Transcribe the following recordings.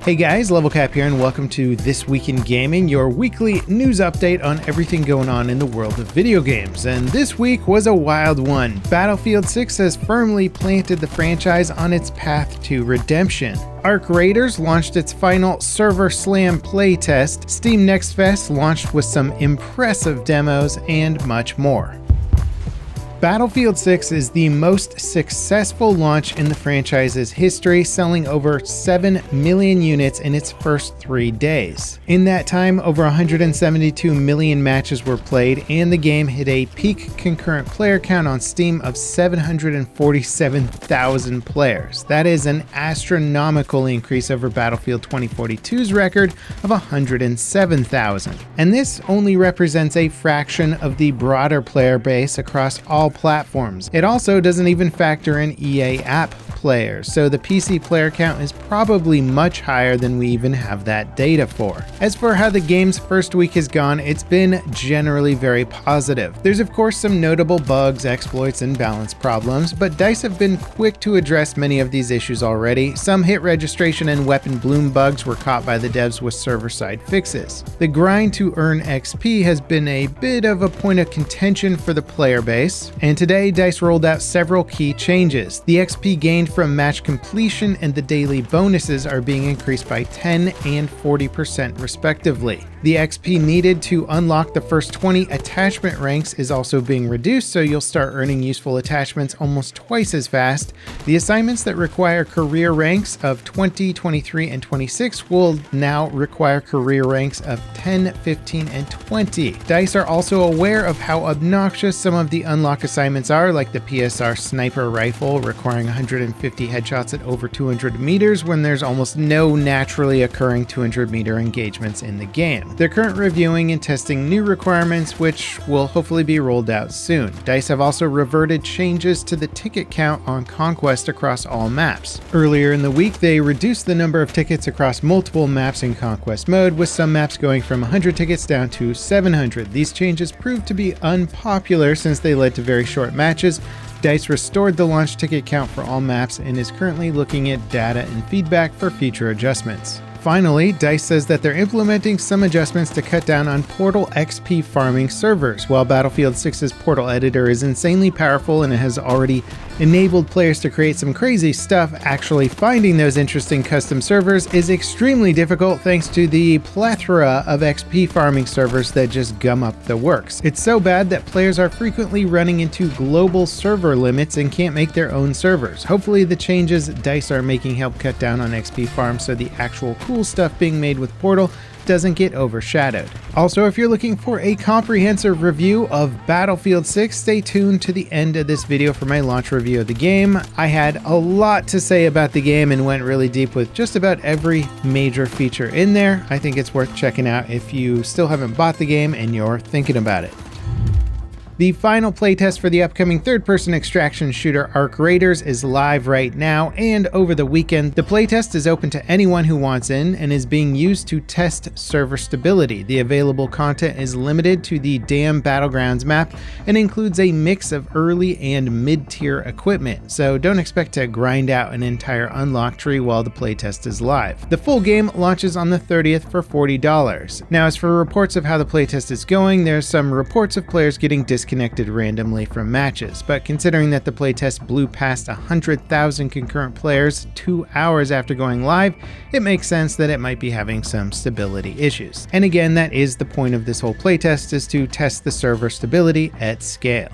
Hey guys, Level Cap here and welcome to This Week in Gaming, your weekly news update on everything going on in the world of video games. And this week was a wild one. Battlefield 6 has firmly planted the franchise on its path to redemption. Arc Raiders launched its final Server Slam playtest, Steam Next Fest launched with some impressive demos, and much more. Battlefield 6 is the most successful launch in the franchise's history, selling over 7 million units in its first 3 days. In that time, over 172 million matches were played, and the game hit a peak concurrent player count on Steam of 747,000 players. That is an astronomical increase over Battlefield 2042's record of 107,000. And this only represents a fraction of the broader player base across all platforms. It also doesn't even factor in EA app players, so the PC player count is probably much higher than we even have that data for. As for how the game's first week has gone, it's been generally very positive. There's of course some notable bugs, exploits, and balance problems, but DICE have been quick to address many of these issues already. Some hit registration and weapon bloom bugs were caught by the devs with server-side fixes. The grind to earn XP has been a bit of a point of contention for the player base, and today DICE rolled out several key changes. The XP gained from match completion and the daily bonuses are being increased by 10 and 40% respectively. The XP needed to unlock the first 20 attachment ranks is also being reduced, so you'll start earning useful attachments almost twice as fast. The assignments that require career ranks of 20, 23, and 26 will now require career ranks of 10, 15, and 20. DICE are also aware of how obnoxious some of the unlock assignments are, like the PSR sniper rifle requiring 150 headshots at over 200 meters when there's almost no naturally occurring 200 meter engagements in the game. They're currently reviewing and testing new requirements, which will hopefully be rolled out soon. DICE have also reverted changes to the ticket count on Conquest across all maps. Earlier in the week, they reduced the number of tickets across multiple maps in Conquest mode, with some maps going from 100 tickets down to 700. These changes proved to be unpopular since they led to very short matches. DICE restored the launch ticket count for all maps and is currently looking at data and feedback for future adjustments. Finally, DICE says that they're implementing some adjustments to cut down on Portal XP farming servers. While Battlefield 6's Portal editor is insanely powerful and it has already enabled players to create some crazy stuff, actually finding those interesting custom servers is extremely difficult thanks to the plethora of XP farming servers that just gum up the works. It's so bad that players are frequently running into global server limits and can't make their own servers. Hopefully the changes DICE are making help cut down on XP farms so the actual cool stuff being made with Portal doesn't get overshadowed. Also, if you're looking for a comprehensive review of Battlefield 6, stay tuned to the end of this video for my launch review of the game. I had a lot to say about the game and went really deep with just about every major feature in there. I think it's worth checking out if you still haven't bought the game and you're thinking about it. The final playtest for the upcoming third-person extraction shooter Arc Raiders is live right now, and over the weekend, the playtest is open to anyone who wants in and is being used to test server stability. The available content is limited to the Damn Battlegrounds map and includes a mix of early and mid-tier equipment, so don't expect to grind out an entire unlock tree while the playtest is live. The full game launches on the 30th for $40. Now, as for reports of how the playtest is going, there's some reports of players getting disconnected randomly from matches, but considering that the playtest blew past 100,000 concurrent players 2 hours after going live, it makes sense that it might be having some stability issues. And again, that is the point of this whole playtest, is to test the server stability at scale.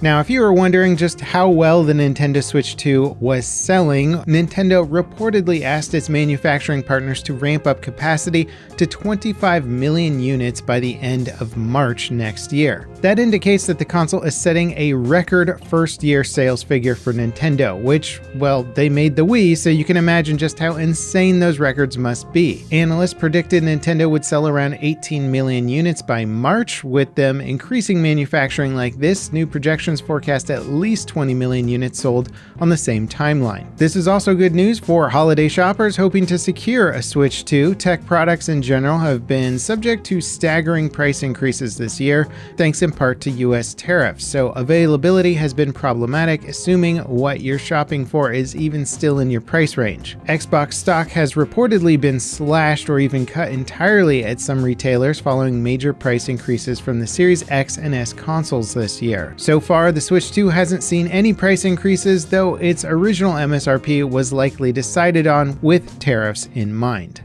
Now, if you were wondering just how well the Nintendo Switch 2 was selling, Nintendo reportedly asked its manufacturing partners to ramp up capacity to 25 million units by the end of March next year. That indicates that the console is setting a record first-year sales figure for Nintendo, which, well, they made the Wii, so you can imagine just how insane those records must be. Analysts predicted Nintendo would sell around 18 million units by March. With them increasing manufacturing like this, new projections projections forecast at least 20 million units sold on the same timeline. This is also good news for holiday shoppers hoping to secure a Switch 2. Tech products in general have been subject to staggering price increases this year, thanks in part to US tariffs, so availability has been problematic, assuming what you're shopping for is even still in your price range. Xbox stock has reportedly been slashed or even cut entirely at some retailers following major price increases from the Series X and S consoles this year. So far, the Switch 2 hasn't seen any price increases, though its original MSRP was likely decided on with tariffs in mind.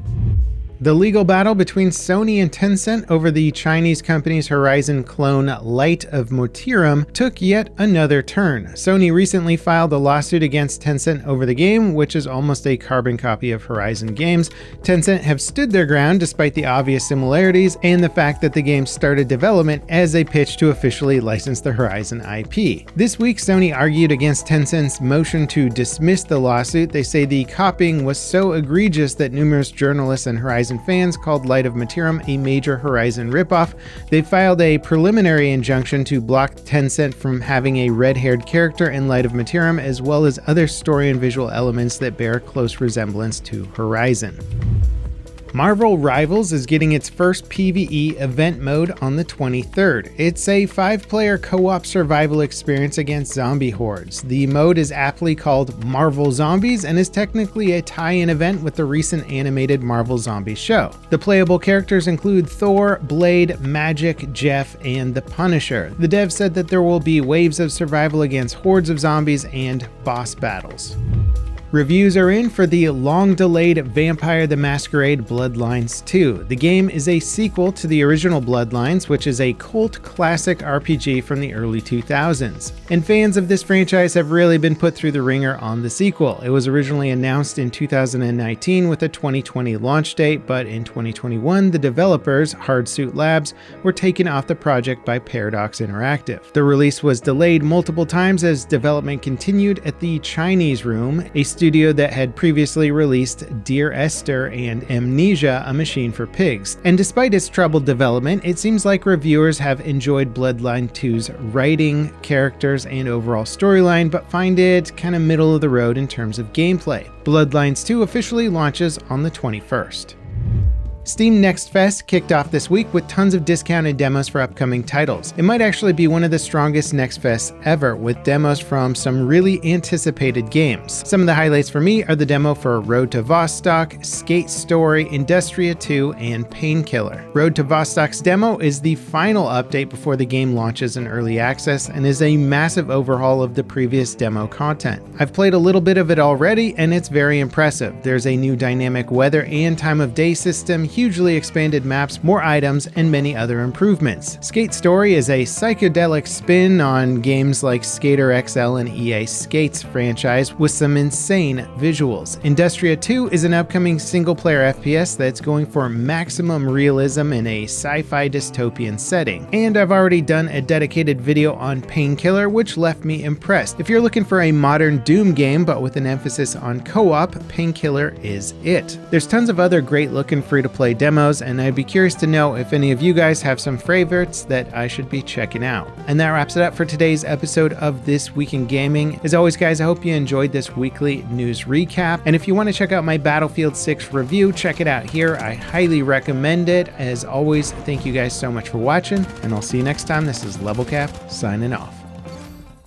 The legal battle between Sony and Tencent over the Chinese company's Horizon clone Light of Motirum took yet another turn. Sony recently filed a lawsuit against Tencent over the game, which is almost a carbon copy of Horizon games. Tencent have stood their ground despite the obvious similarities and the fact that the game started development as a pitch to officially license the Horizon IP. This week, Sony argued against Tencent's motion to dismiss the lawsuit. They say the copying was so egregious that numerous journalists and Horizon fans called Light of Motirum a major Horizon ripoff. They filed a preliminary injunction to block Tencent from having a red-haired character in Light of Motirum, as well as other story and visual elements that bear close resemblance to Horizon. Marvel Rivals is getting its first PvE event mode on the 23rd. It's a 5-player co-op survival experience against zombie hordes. The mode is aptly called Marvel Zombies and is technically a tie-in event with the recent animated Marvel Zombie show. The playable characters include Thor, Blade, Magic, Jeff, and the Punisher. The devs said that there will be waves of survival against hordes of zombies and boss battles. Reviews are in for the long-delayed Vampire the Masquerade Bloodlines 2. The game is a sequel to the original Bloodlines, which is a cult classic RPG from the early 2000s. And fans of this franchise have really been put through the ringer on the sequel. It was originally announced in 2019 with a 2020 launch date, but in 2021, the developers, Hardsuit Labs, were taken off the project by Paradox Interactive. The release was delayed multiple times as development continued at the Chinese Room, a studio that had previously released Dear Esther and Amnesia: A Machine for Pigs. And despite its troubled development, it seems like reviewers have enjoyed Bloodline 2's writing, characters, and overall storyline, but find it kind of middle of the road in terms of gameplay. Bloodlines 2 officially launches on the 21st. Steam Next Fest kicked off this week with tons of discounted demos for upcoming titles. It might actually be one of the strongest Next Fests ever, with demos from some really anticipated games. Some of the highlights for me are the demo for Road to Vostok, Skate Story, Industria 2, and Painkiller. Road to Vostok's demo is the final update before the game launches in early access and is a massive overhaul of the previous demo content. I've played a little bit of it already and it's very impressive. There's a new dynamic weather and time of day system, hugely expanded maps, more items, and many other improvements. Skate Story is a psychedelic spin on games like Skater XL and EA Skates franchise with some insane visuals. Industria 2 is an upcoming single-player FPS that's going for maximum realism in a sci-fi dystopian setting. And I've already done a dedicated video on Painkiller, which left me impressed. If you're looking for a modern Doom game but with an emphasis on co-op, Painkiller is it. There's tons of other great-looking free-to-play demos, and I'd be curious to know if any of you guys have some favorites that I should be checking out. And that wraps it up for today's episode of This Week in Gaming. As always, guys, I hope you enjoyed this weekly news recap. And if you want to check out my Battlefield 6 review, check it out here. I highly recommend it. As always, thank you guys so much for watching, and I'll see you next time. This is Level Cap signing off.